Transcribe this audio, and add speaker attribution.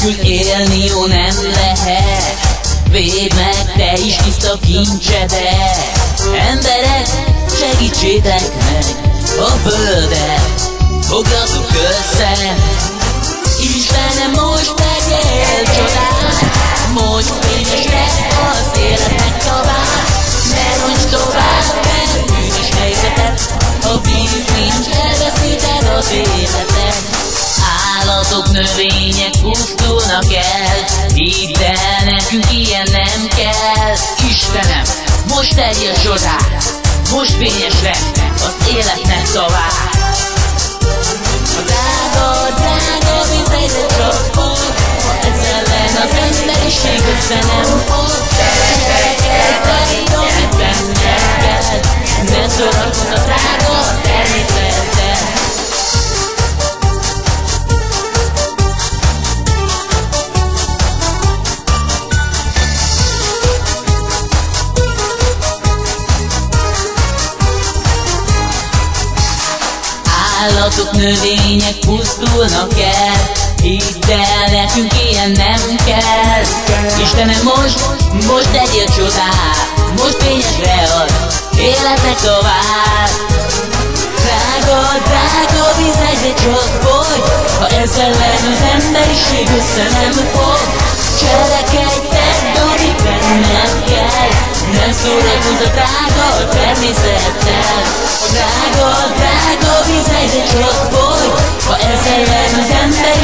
Speaker 1: nélkül élni jó nem lehet. Védd meg te is tiszta kincsedet. Emberek, segítsétek meg a földet, fogjatok össze. Istenem, most tegyél csodát, most fényes lesz az életnek tovább. Ne roncs tovább el bűnös helyzetet, ha bűn nincs, elveszíted az életet. Állatok, növények pusztulnak el, hidd el, nekünk ilyen nem kell. Istenem, most tegyél csodát, most fényes lesz az életnek tovább. A drága vizet csak fog, ha ez ellen az emberiség össze nem fog. Gyerekek, amit benned kell, ne szórakozz a drága természettel. Állatok, növények pusztulnak el, hidd el, nekünk ilyen nem kell. Istenem, most tegyél csodát, most fényesre ad életnek tovább. Drága víz, egyre csak fogy, ha ezzel ellen az emberiség össze nem fog. Cselekedj, tedd, amit benned kell, ne szórakozz a drága természettel. Drága víz, egyre csak fogy, ha ezzel ellen az emberiség